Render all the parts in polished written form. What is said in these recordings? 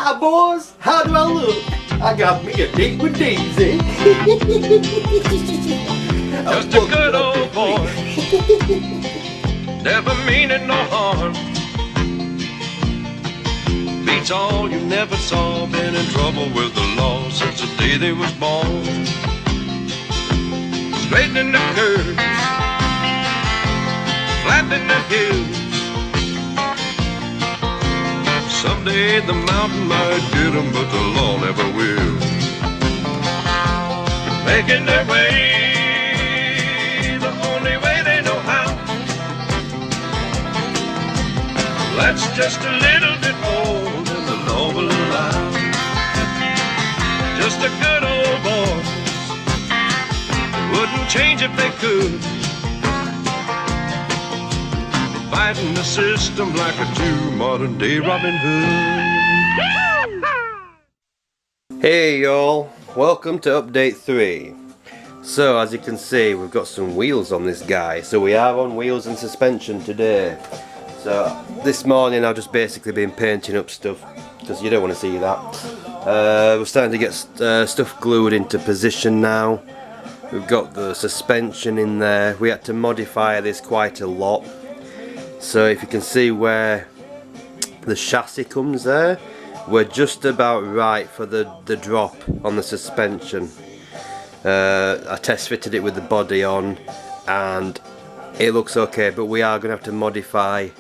Hi boys, how do I look? I got me a date with Daisy. Just a good old boy, never meaning no harm. Beats all you never saw, been in trouble with the law since the day they was born. Straightening the curves, flattening the hills. Someday the mountain might get them, but the law never will. Making their way the only way they know how. That's just a little bit more than the law will allow. Just a good old boy, wouldn't change if they could. Fighting the system like a true modern day Robin Hood. Hey y'all, welcome to update 3. So as you can see, we've got some wheels on this guy. So we are on wheels and suspension today. So this morning I've just basically been painting up stuff because you don't want to see that. We're starting to get stuff glued into position now. We've got the suspension in there. We had to modify this quite a lot. So if you can see where the chassis comes there, we're just about right for the drop on the suspension. I test fitted it with the body on and it looks okay, but we are going to have to modify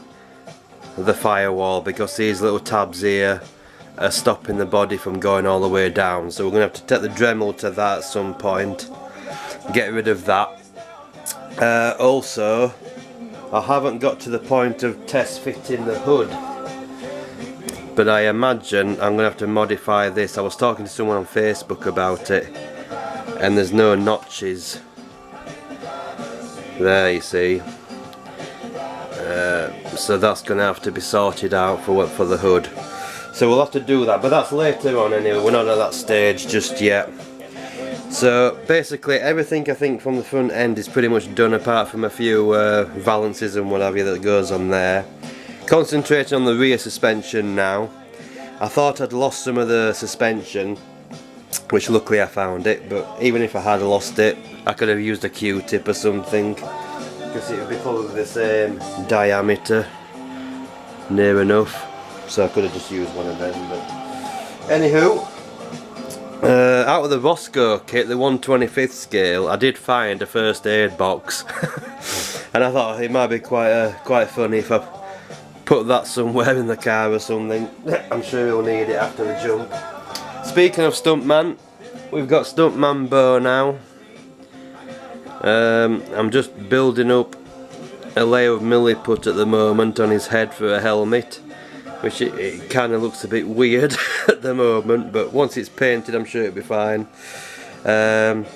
the firewall because these little tabs here are stopping the body from going all the way down. So we're going to have to take the Dremel to that at some point, get rid of that. Also, I haven't got to the point of test fitting the hood, but I imagine I'm going to have to modify this. I was talking to someone on Facebook about it and there's no notches there, you see. So that's going to have to be sorted out for the hood. So we'll have to do that, but that's later on anyway. We're not at that stage just yet. So basically everything I think from the front end is pretty much done apart from a few valances and what have you that goes on there. Concentrating on the rear suspension now. I thought I'd lost some of the suspension, which luckily I found it, but even if I had lost it I could have used a Q-tip or something because it would be probably the same diameter, near enough, so I could have just used one of them. But anywho, out of the Roscoe kit, the 1/25th scale, I did find a first aid box and I thought it might be quite funny if I put that somewhere in the car or something. I'm sure he'll need it after the jump. Speaking of Stuntman, we've got Stuntman Bo now. I'm just building up a layer of milliput at the moment on his head for a helmet, which it kind of looks a bit weird at the moment, but once it's painted I'm sure it'll be fine. And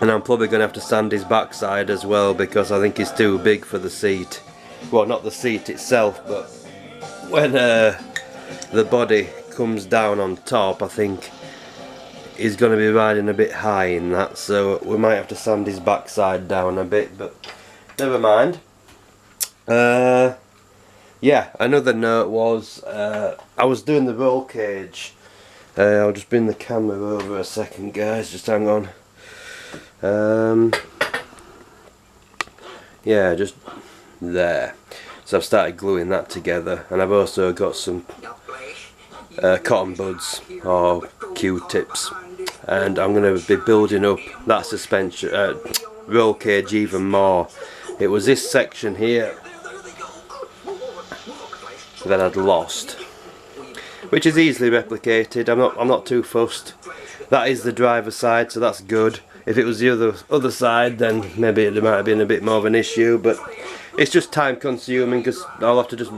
I'm probably going to have to sand his backside as well because I think he's too big for the seat. Well, not the seat itself, but when the body comes down on top, I think he's going to be riding a bit high in that, so we might have to sand his backside down a bit, but never mind. Yeah, another note was I was doing the roll cage. I'll just bring the camera over a second, guys, just hang on. Yeah, just there. So I've started gluing that together, and I've also got some cotton buds or Q-tips, and I'm going to be building up that suspension roll cage even more. It was this section here that I'd lost, which is easily replicated. I'm not too fussed. That is the driver's side, so that's good. If it was the other side, then maybe it might have been a bit more of an issue, but it's just time consuming because I'll have to just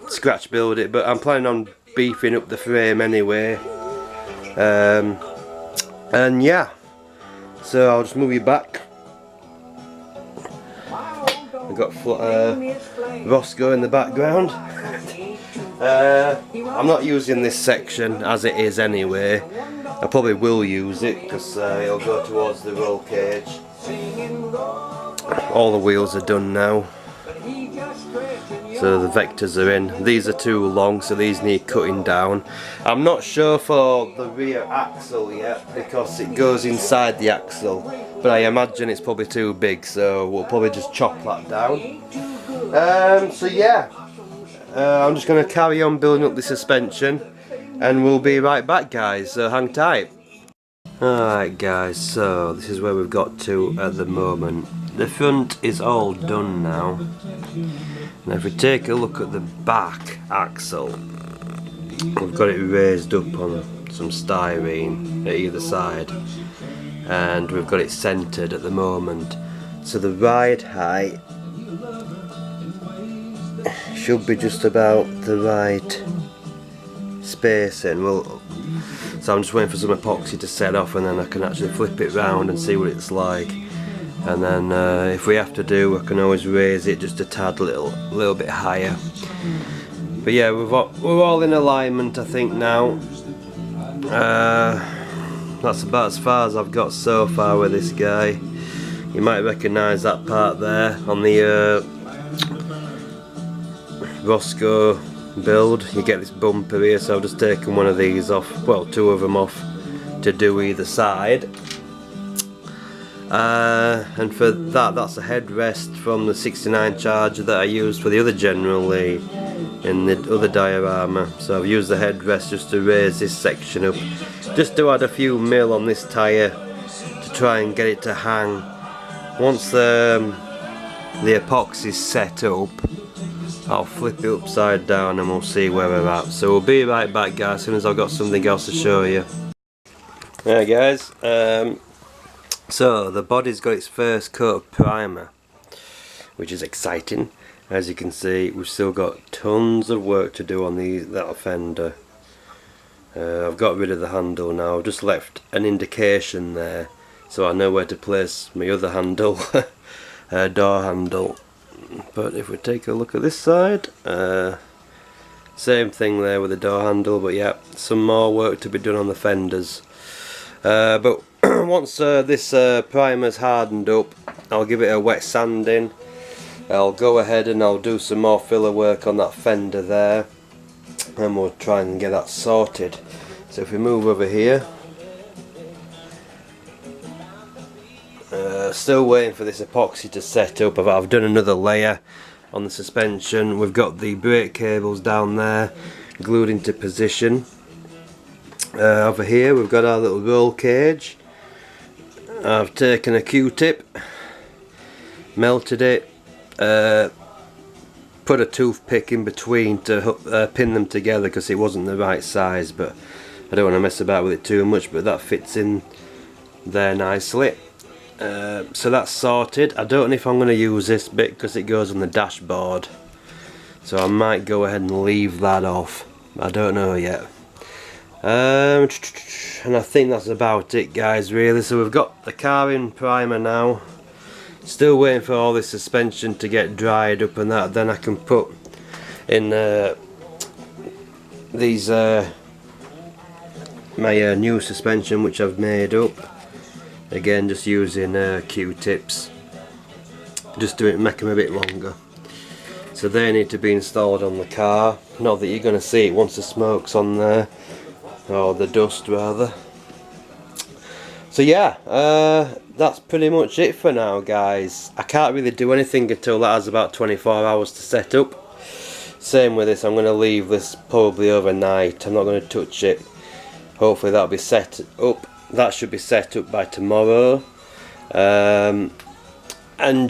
scratch build it, but I'm planning on beefing up the frame anyway. And yeah, so I'll just move you back. We've got Roscoe in the background. I'm not using this section as it is anyway. I probably will use it because it'll go towards the roll cage. All the wheels are done now. So the vectors are in. These are too long, so these need cutting down. I'm not sure for the rear axle yet because it goes inside the axle, but I imagine it's probably too big, so we'll probably just chop that down. So yeah, I'm just going to carry on building up the suspension and we'll be right back, guys, so hang tight. Alright guys, so this is where we've got to at the moment. The front is all done now. Now if we take a look at the back axle, we've got it raised up on some styrene at either side, and we've got it centred at the moment. So the ride height should be just about the right spacing. So I'm just waiting for some epoxy to set off, and then I can actually flip it round and see what it's like. And then if we have to do, I can always raise it just a tad little bit higher. But yeah, we're all in alignment, I think, now. That's about as far as I've got so far with this guy. You might recognise that part there on the Roscoe build. You get this bumper here, so I've just taken one of these off, well, two of them off to do either side. And for that's a headrest from the 69 Charger that I used for the other General Lee in the other diorama. So I've used the headrest just to raise this section up, just to add a few mil on this tyre to try and get it to hang. Once the epoxy's set up, I'll flip it upside down and we'll see where we're at. So we'll be right back, guys, as soon as I've got something else to show you. Alright guys, so the body's got its first coat of primer, which is exciting. As you can see, we've still got tons of work to do on that fender. I've got rid of the handle now. I've just left an indication there so I know where to place my other handle, door handle. But if we take a look at this side, same thing there with the door handle, but yeah, some more work to be done on the fenders. But once this primer's hardened up, I'll give it a wet sanding. I'll go ahead and I'll do some more filler work on that fender there, and we'll try and get that sorted. So if we move over here, still waiting for this epoxy to set up. I've done another layer on the suspension. We've got the brake cables down there glued into position. Over here we've got our little roll cage. I've taken a Q-tip, melted it, put a toothpick in between to pin them together because it wasn't the right size, but I don't want to mess about with it too much, but that fits in there nicely. So that's sorted. I don't know if I'm going to use this bit because it goes on the dashboard, so I might go ahead and leave that off. I don't know yet. And I think that's about it, guys, really. So we've got the car in primer now. Still waiting for all this suspension to get dried up and that, then I can put in these my new suspension which I've made up. Again, just using Q-tips, just to make them a bit longer. So they need to be installed on the car. Not that you're going to see it once the smoke's on there, or the dust rather. So yeah, that's pretty much it for now, guys. I can't really do anything until that has about 24 hours to set up. Same with this, I'm going to leave this probably overnight. I'm not going to touch it. Hopefully that'll be set up. That should be set up by tomorrow. And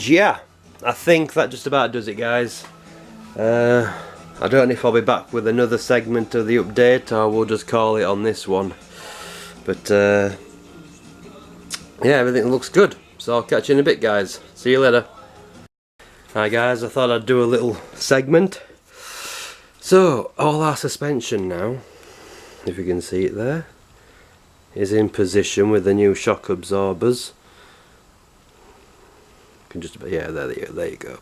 yeah, I think that just about does it, guys. I don't know if I'll be back with another segment of the update, or we'll just call it on this one. But yeah, everything looks good. So I'll catch you in a bit, guys. See you later. Alright guys, I thought I'd do a little segment. So, all our suspension now, if you can see it there, is in position with the new shock absorbers. You can just, yeah, there you go.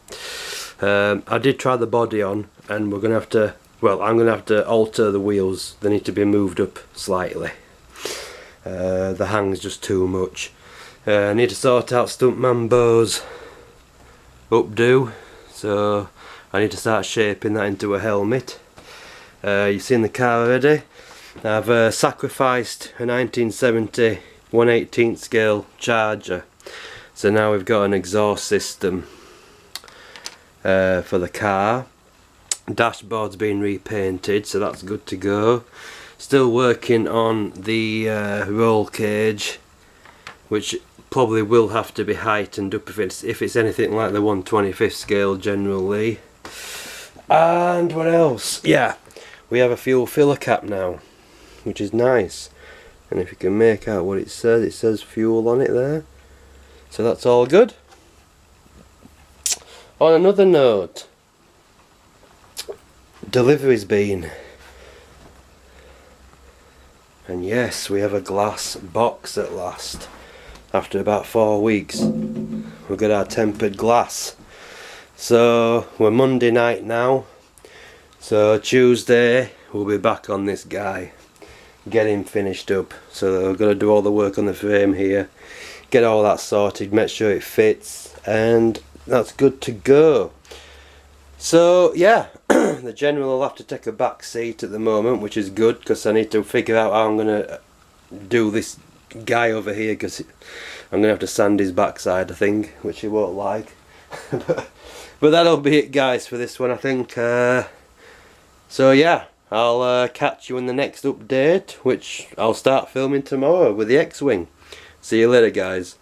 I did try the body on, and we're going to have to, well, I'm going to have to alter the wheels. They need to be moved up slightly. The hang's just too much. I need to sort out Stunt Mambo's updo, so I need to start shaping that into a helmet. You've seen the car already. I've sacrificed a 1970 1/18 scale Charger, so now we've got an exhaust system for the car. Dashboard's been repainted, so that's good to go. Still working on the roll cage, which probably will have to be heightened up if it's anything like the 1/25 scale General Lee. And what else? Yeah, we have a fuel filler cap now, which is nice. And if you can make out what it says fuel on it there. So that's all good. On another note, delivery's been, and yes, we have a glass box at last. After about 4 weeks, we've got our tempered glass. So we're Monday night now, so Tuesday we'll be back on this guy, get him finished up. So we're going to do all the work on the frame here, get all that sorted, make sure it fits, and that's good to go. So yeah, the General will have to take a back seat at the moment, which is good because I need to figure out how I'm going to do this guy over here, because I'm going to have to sand his backside, I think, which he won't like. But that'll be it, guys, for this one, I think. So yeah, I'll catch you in the next update, which I'll start filming tomorrow with the X-Wing. See you later, guys.